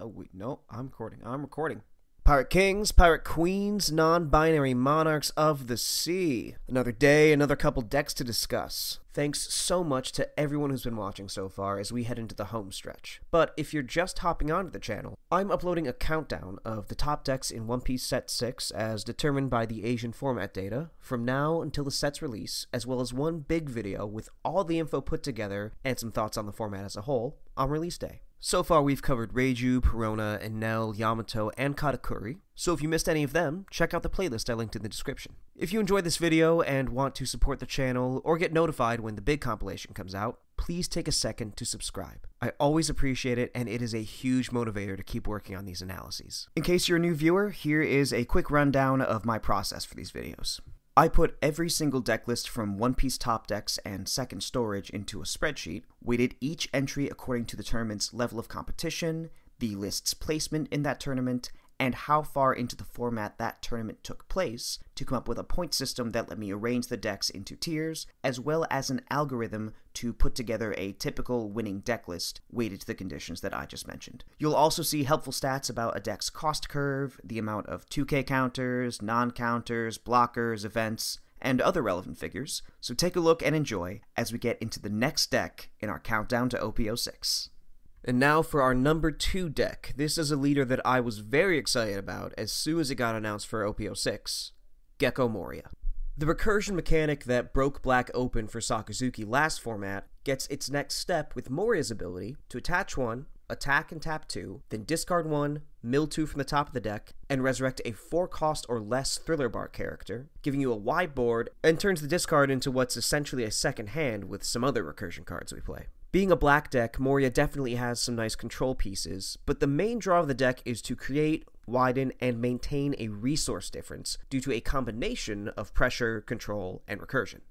wait, no, I'm recording. Pirate kings, pirate queens, non-binary monarchs of the sea. Another day, another couple decks to discuss. Thanks so much to everyone who's been watching so far as we head into the home stretch. But if you're just hopping onto the channel, I'm uploading a countdown of the top decks in One Piece Set 6 as determined by the Asian format data from now until the set's release, as well as one big video with all the info put together and some thoughts on the format as a whole on release day. So far we've covered Reiju, Perona, Enel, Yamato, and Katakuri, so if you missed any of them, check out the playlist I linked in the description. If you enjoyed this video and want to support the channel or get notified when the big compilation comes out, please take a second to subscribe. I always appreciate it, and it is a huge motivator to keep working on these analyses. In case you're a new viewer, here is a quick rundown of my process for these videos. I put every single deck list from One Piece top decks and second storage into a spreadsheet, weighted each entry according to the tournament's level of competition, the list's placement in that tournament, and how far into the format that tournament took place, to come up with a point system that let me arrange the decks into tiers, as well as an algorithm to put together a typical winning deck list weighted to the conditions that I just mentioned. You'll also see helpful stats about a deck's cost curve, the amount of 2K counters, non-counters, blockers, events, and other relevant figures, so take a look and enjoy as we get into the next deck in our countdown to OP06. And now for our number 2 deck. This is a leader that I was very excited about as soon as it got announced for OP06, Gecko MORIA. The recursion mechanic that broke Black open for Sakazuki last format gets its next step with MORIA's ability to attach 1, attack and tap 2, then discard 1, mill 2 from the top of the deck, and resurrect a 4-cost or less Thriller Bark character, giving you a wide board, and turns the discard into what's essentially a second hand with some other recursion cards we play. Being a black deck, MORIA definitely has some nice control pieces, but the main draw of the deck is to create, widen, and maintain a resource difference due to a combination of pressure, control, and recursion.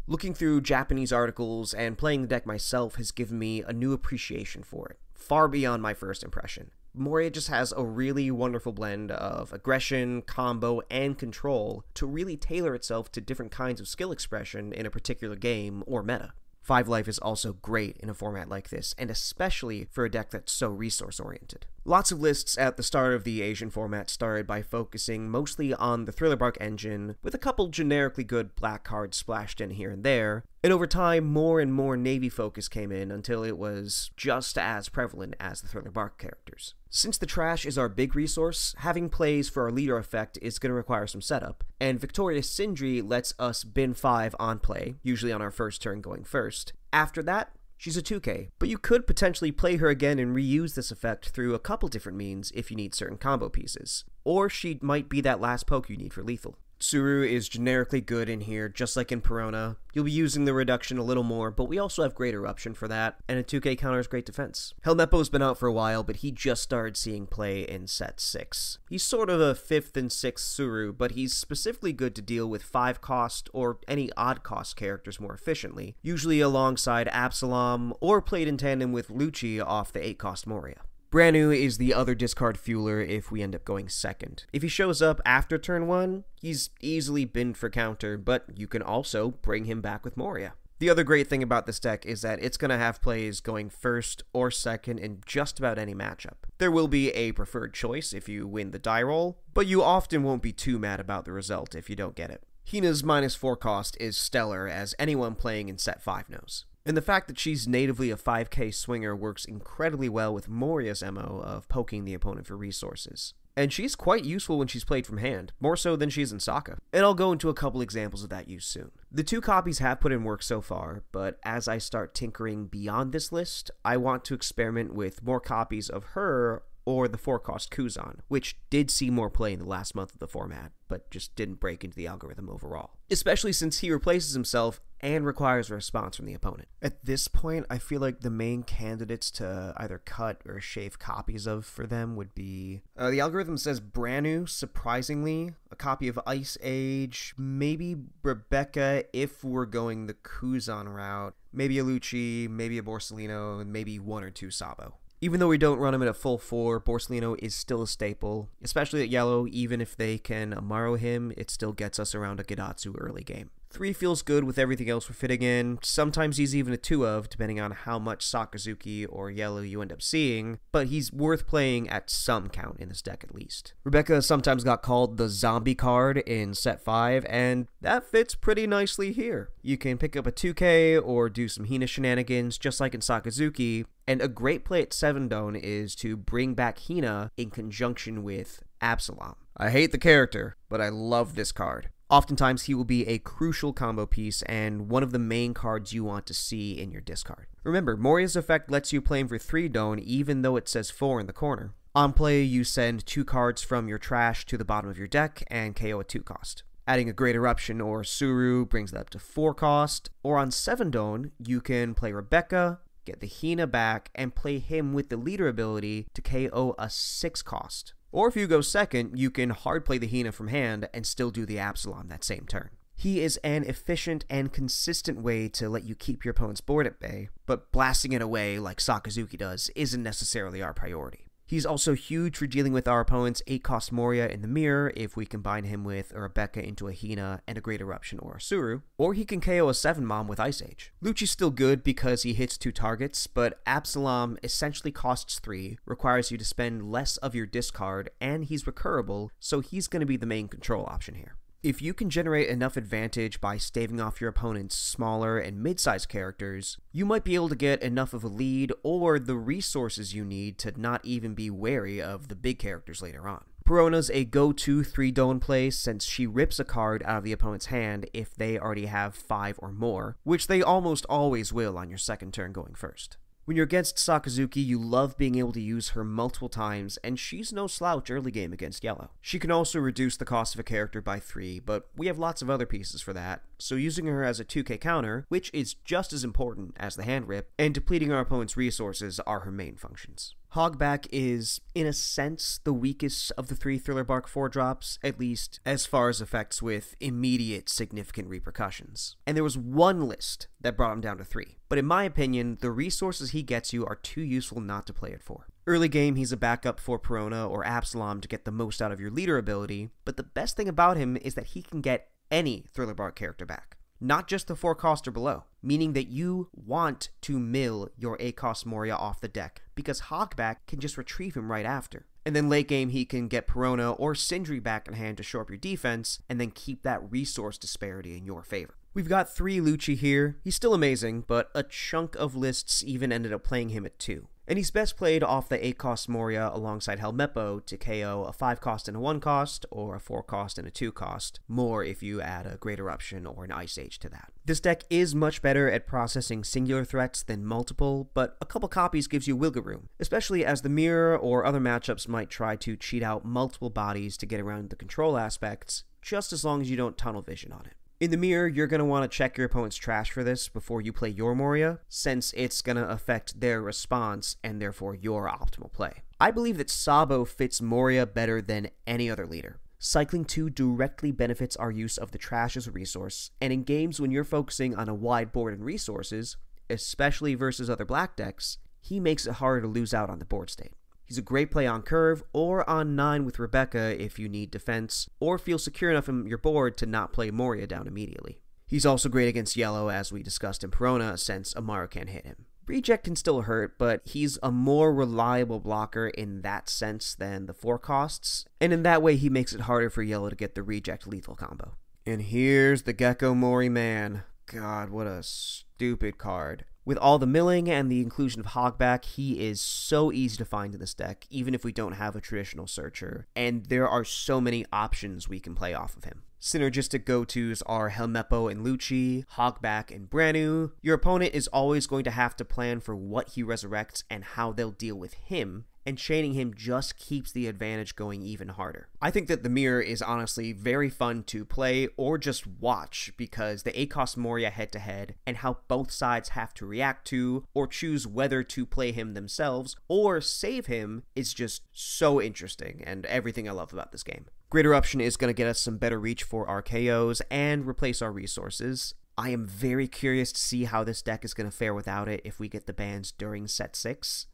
Looking through Japanese articles and playing the deck myself has given me a new appreciation for it, far beyond my first impression. MORIA just has a really wonderful blend of aggression, combo, and control to really tailor itself to different kinds of skill expression in a particular game or meta. 5 life is also great in a format like this, and especially for a deck that's so resource-oriented. Lots of lists at the start of the Asian format started by focusing mostly on the Thriller Bark engine, with a couple generically good black cards splashed in here and there, and over time more and more Navy focus came in until it was just as prevalent as the Thriller Bark characters. Since the trash is our big resource, having plays for our leader effect is going to require some setup, and Victorious Sindri lets us bin 5 on play, usually on our first turn going first. After that, she's a 2K, but you could potentially play her again and reuse this effect through a couple different means if you need certain combo pieces. Or she might be that last poke you need for lethal. Tsuru is generically good in here, just like in Perona. You'll be using the reduction a little more, but we also have great eruption for that, and a 2K counter is great defense. Helmeppo's been out for a while, but he just started seeing play in Set 6. He's sort of a 5th and 6th Tsuru, but he's specifically good to deal with 5-cost or any odd-cost characters more efficiently, usually alongside Absalom, or played in tandem with Lucci off the 8-cost MORIA. Branu is the other discard fueler if we end up going second. If he shows up after turn 1, he's easily binned for counter, but you can also bring him back with MORIA. The other great thing about this deck is that it's going to have plays going first or second in just about any matchup. There will be a preferred choice if you win the die roll, but you often won't be too mad about the result if you don't get it. Hina's -4 cost is stellar, as anyone playing in Set 5 knows. And the fact that she's natively a 5K swinger works incredibly well with MORIA's MO of poking the opponent for resources. And she's quite useful when she's played from hand, more so than she is in Sokka. And I'll go into a couple examples of that use soon. The 2 copies have put in work so far, but as I start tinkering beyond this list, I want to experiment with more copies of her or the 4-cost Kuzan, which did see more play in the last month of the format, but just didn't break into the algorithm overall. Especially since he replaces himself and requires a response from the opponent. At this point, I feel like the main candidates to either cut or shave copies of for them would be... the algorithm says Branu, surprisingly, a copy of Ice Age, maybe Rebecca if we're going the Kuzan route, maybe a Lucci, maybe a Borsellino, and maybe 1 or 2 Sabo. Even though we don't run him at a full 4, Borsellino is still a staple, especially at yellow. Even if they can Amaro him, it still gets us around a Gedatsu early game. 3 feels good with everything else we're fitting in. Sometimes he's even a 2 of, depending on how much Sakazuki or Yellow you end up seeing, but he's worth playing at some count in this deck at least. Rebecca sometimes got called the zombie card in set 5, and that fits pretty nicely here. You can pick up a 2k or do some Hina shenanigans just like in Sakazuki, and a great play at 7 Don is to bring back Hina in conjunction with Absalom. I hate the character, but I love this card. Oftentimes, he will be a crucial combo piece and one of the main cards you want to see in your discard. Remember, Moria's effect lets you play him for 3 Don even though it says 4 in the corner. On play, you send 2 cards from your trash to the bottom of your deck and KO a 2 cost. Adding a Great Eruption or Suru brings that up to 4 cost, or on 7 Don, you can play Rebecca, get the Hina back, and play him with the leader ability to KO a 6 cost. Or if you go second, you can hard play the Hina from hand and still do the Absalom that same turn. He is an efficient and consistent way to let you keep your opponent's board at bay, but blasting it away like Sakazuki does isn't necessarily our priority. He's also huge for dealing with our opponent's 8-cost Moria in the mirror if we combine him with a Rebecca into a Hina and a Great Eruption or a Suru, or he can KO a 7-mom with Ice Age. Lucci's still good because he hits 2 targets, but Absalom essentially costs 3, requires you to spend less of your discard, and he's recurable, so he's going to be the main control option here. If you can generate enough advantage by staving off your opponent's smaller and mid-sized characters, you might be able to get enough of a lead or the resources you need to not even be wary of the big characters later on. Perona's a go-to 3 Don play since she rips a card out of the opponent's hand if they already have 5 or more, which they almost always will on your second turn going first. When you're against Sakazuki, you love being able to use her multiple times, and she's no slouch early game against Yellow. She can also reduce the cost of a character by 3, but we have lots of other pieces for that, so using her as a 2k counter, which is just as important as the hand rip, and depleting our opponent's resources are her main functions. Hogback is, in a sense, the weakest of the 3 Thriller Bark 4-drops, at least as far as effects with immediate significant repercussions. And there was one list that brought him down to 3, but in my opinion, the resources he gets you are too useful not to play it for. Early game, he's a backup for Perona or Absalom to get the most out of your leader ability, but the best thing about him is that he can get any Thriller Bark character back. Not just the 4-cost or below, meaning that you want to mill your 8-cost Moria off the deck, because Hogback can just retrieve him right after. And then late game, he can get Perona or Sindri back in hand to shore up your defense, and then keep that resource disparity in your favor. We've got 3 Lucci here. He's still amazing, but a chunk of lists even ended up playing him at 2. And he's best played off the 8-cost Moria alongside Helmeppo to KO a 5-cost and a 1-cost, or a 4-cost and a 2-cost, more if you add a Great Eruption or an Ice Age to that. This deck is much better at processing singular threats than multiple, but a couple copies gives you wiggle room, especially as the mirror or other matchups might try to cheat out multiple bodies to get around the control aspects, just as long as you don't tunnel vision on it. In the mirror, you're going to want to check your opponent's trash for this before you play your Moria, since it's going to affect their response and therefore your optimal play. I believe that Sabo fits Moria better than any other leader. Cycling 2 directly benefits our use of the trash as a resource, and in games when you're focusing on a wide board and resources, especially versus other black decks, he makes it harder to lose out on the board state. He's a great play on curve, or on 9 with Rebecca if you need defense, or feel secure enough in your board to not play Moria down immediately. He's also great against Yellow, as we discussed in Perona, since Amaro can't hit him. Reject can still hurt, but he's a more reliable blocker in that sense than the 4-costs, and in that way he makes it harder for Yellow to get the Reject lethal combo. And here's the Gecko Mori man. God, what a stupid card. With all the milling and the inclusion of Hogback, he is so easy to find in this deck, even if we don't have a traditional searcher, and there are so many options we can play off of him. Synergistic go-tos are Helmeppo and Lucci, Hogback and Branu. Your opponent is always going to have to plan for what he resurrects and how they'll deal with him, and chaining him just keeps the advantage going even harder. I think that the mirror is honestly very fun to play or just watch because the 8-cost Moria head-to-head and how both sides have to react to or choose whether to play him themselves or save him is just so interesting and everything I love about this game. Great Eruption is going to get us some better reach for our KOs and replace our resources. I am very curious to see how this deck is going to fare without it if we get the bans during set 6.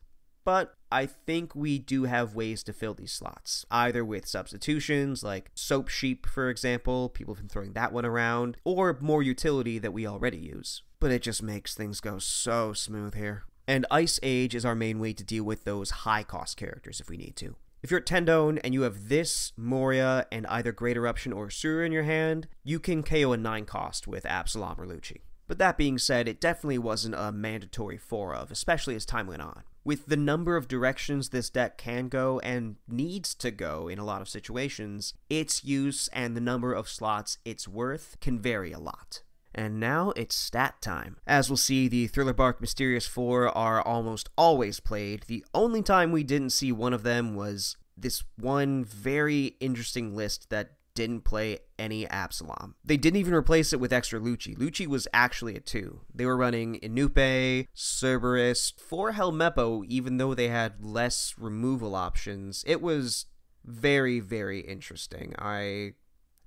but I think we do have ways to fill these slots, either with substitutions like Soap Sheep, for example, people have been throwing that one around, or more utility that we already use. But it just makes things go so smooth here. And Ice Age is our main way to deal with those high-cost characters if we need to. If you're at Tendone and you have this, Moria, and either Great Eruption or Asura in your hand, you can KO a 9-cost with Absalom or Lucci. But that being said, it definitely wasn't a mandatory 4-of, especially as time went on. With the number of directions this deck can go and needs to go in a lot of situations, its use and the number of slots it's worth can vary a lot. And now it's stat time. As we'll see, the Thriller Bark Mysterious 4 are almost always played. The only time we didn't see one of them was this one very interesting list that didn't play any Absalom. They didn't even replace it with extra Lucci. Lucci was actually a 2. They were running Inupe, Cerberus, 4 Helmeppo, even though they had less removal options. It was very, very interesting. I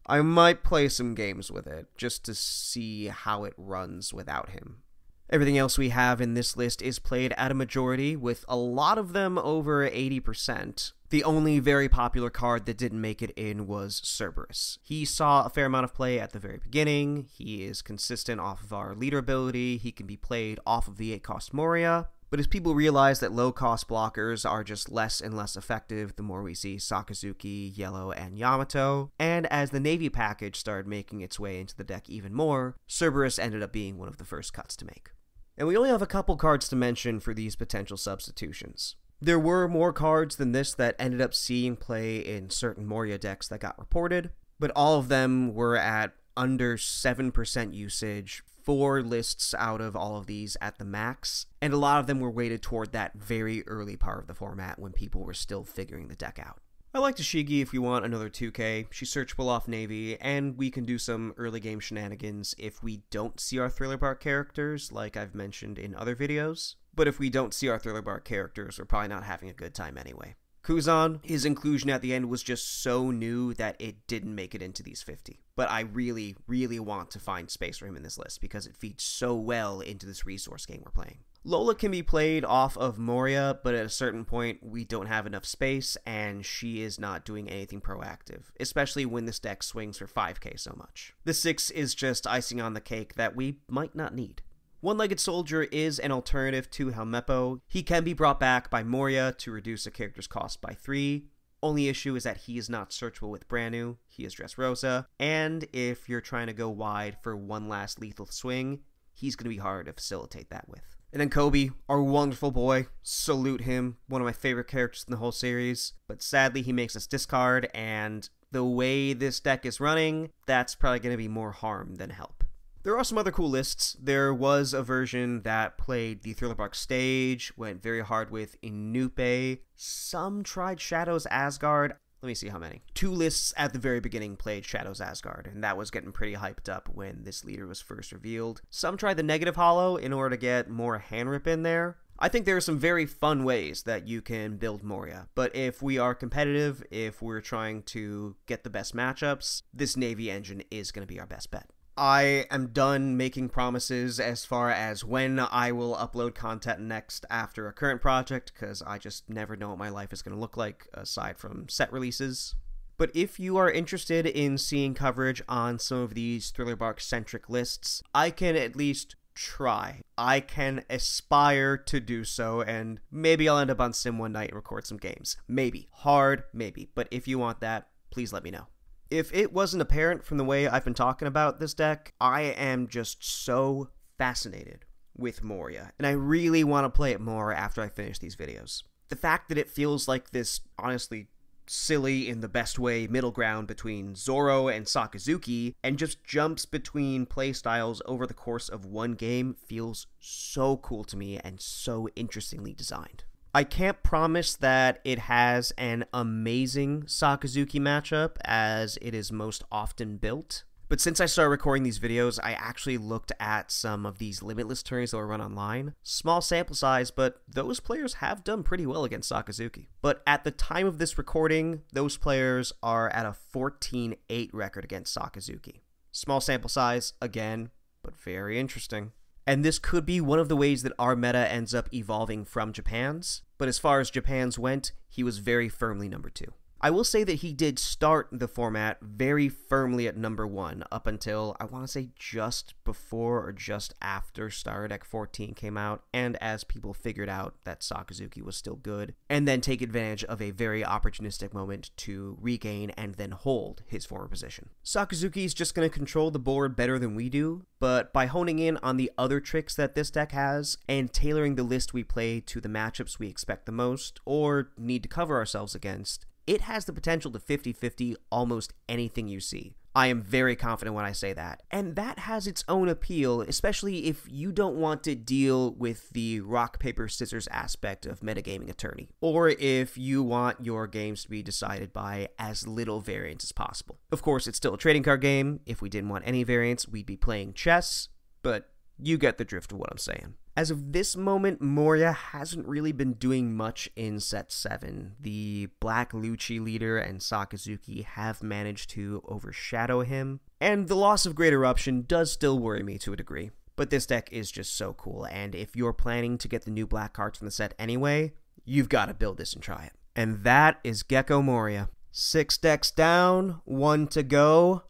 might play some games with it, just to see how it runs without him. Everything else we have in this list is played at a majority, with a lot of them over 80%. The only very popular card that didn't make it in was Cerberus. He saw a fair amount of play at the very beginning, he is consistent off of our leader ability, he can be played off of the 8-cost Moria, but as people realize that low-cost blockers are just less and less effective, the more we see Sakazuki, Yellow, and Yamato, and as the Navy package started making its way into the deck even more, Cerberus ended up being one of the first cuts to make. And we only have a couple cards to mention for these potential substitutions. There were more cards than this that ended up seeing play in certain Moria decks that got reported, but all of them were at under 7% usage, 4 lists out of all of these at the max, and a lot of them were weighted toward that very early part of the format when people were still figuring the deck out. I like Tashigi if we want another 2K, she's searchable off Navy, and we can do some early game shenanigans if we don't see our Thriller Bark characters, like I've mentioned in other videos. But if we don't see our Thriller Bark characters, we're probably not having a good time anyway. Kuzan, his inclusion at the end was just so new that it didn't make it into these 50. But I really, really want to find space for him in this list because it feeds so well into this resource game we're playing. Lola can be played off of Moria, but at a certain point we don't have enough space and she is not doing anything proactive, especially when this deck swings for 5k so much. The 6 is just icing on the cake that we might not need. One-Legged Soldier is an alternative to Helmeppo. He can be brought back by Moria to reduce a character's cost by 3. Only issue is that he is not searchable with Branu, he is Dressrosa, and if you're trying to go wide for one last lethal swing, he's going to be hard to facilitate that with. And then Kobe, our wonderful boy, salute him, one of my favorite characters in the whole series, but sadly he makes us discard, and the way this deck is running, that's probably going to be more harm than help. There are some other cool lists. There was a version that played the Thriller Bark stage, went very hard with Inupe. Some tried Shadows Asgard. Let me see how many. 2 lists at the very beginning played Shadows Asgard, and that was getting pretty hyped up when this leader was first revealed. Some tried the Negative Hollow in order to get more hand rip in there. I think there are some very fun ways that you can build Moria, but if we are competitive, if we're trying to get the best matchups, this Navy engine is going to be our best bet. I am done making promises as far as when I will upload content next after a current project, because I just never know what my life is going to look like aside from set releases. But if you are interested in seeing coverage on some of these Thriller Bark-centric lists, I can at least try. I can aspire to do so, and maybe I'll end up on Sim one night and record some games. Maybe. Hard, maybe. But if you want that, please let me know. If it wasn't apparent from the way I've been talking about this deck, I am just so fascinated with Moria, and I really want to play it more after I finish these videos. The fact that it feels like this, honestly, silly in the best way middle ground between Zoro and Sakazuki, and just jumps between playstyles over the course of one game feels so cool to me and so interestingly designed. I can't promise that it has an amazing Sakazuki matchup, as it is most often built. But since I started recording these videos, I actually looked at some of these limitless tourneys that were run online. Small sample size, but those players have done pretty well against Sakazuki. But at the time of this recording, those players are at a 14-8 record against Sakazuki. Small sample size, again, but very interesting. And this could be one of the ways that our meta ends up evolving from Japan's, but as far as Japan's went, he was very firmly number 2. I will say that he did start the format very firmly at number 1 up until, I want to say, just before or just after Star Deck 14 came out, and as people figured out that Sakazuki was still good, and then take advantage of a very opportunistic moment to regain and then hold his former position. Sakazuki's just going to control the board better than we do, but by honing in on the other tricks that this deck has, and tailoring the list we play to the matchups we expect the most, or need to cover ourselves against, it has the potential to 50-50 almost anything you see. I am very confident when I say that. And that has its own appeal, especially if you don't want to deal with the rock, paper, scissors aspect of metagaming a tourney, or if you want your games to be decided by as little variance as possible. Of course, it's still a trading card game. If we didn't want any variance, we'd be playing chess, but you get the drift of what I'm saying. As of this moment, MORIA hasn't really been doing much in Set 7. The Black Lucci leader and Sakazuki have managed to overshadow him, and the loss of Great Eruption does still worry me to a degree. But this deck is just so cool, and if you're planning to get the new black cards from the set anyway, you've got to build this and try it. And that is Gecko MORIA. 6 decks down, 1 to go.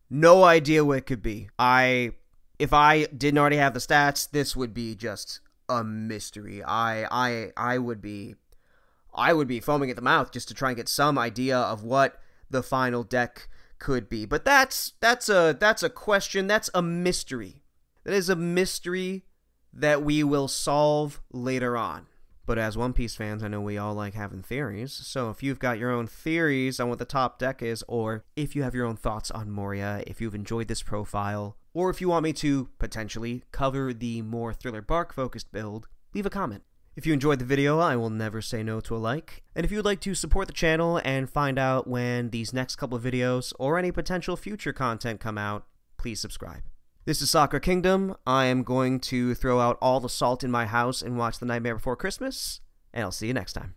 No idea what it could be. If I didn't already have the stats, this would be just a mystery. I would be foaming at the mouth just to try and get some idea of what the final deck could be. But that's a question. That's a mystery. That is a mystery that we will solve later on. But as One Piece fans, I know we all like having theories, so if you've got your own theories on what the top deck is, or if you have your own thoughts on MORIA, if you've enjoyed this profile, or if you want me to, potentially, cover the more Thriller Bark-focused build, leave a comment. If you enjoyed the video, I will never say no to a like, and if you would like to support the channel and find out when these next couple of videos, or any potential future content come out, please subscribe. This is Sakura Kingdom. I am going to throw out all the salt in my house and watch The Nightmare Before Christmas, and I'll see you next time.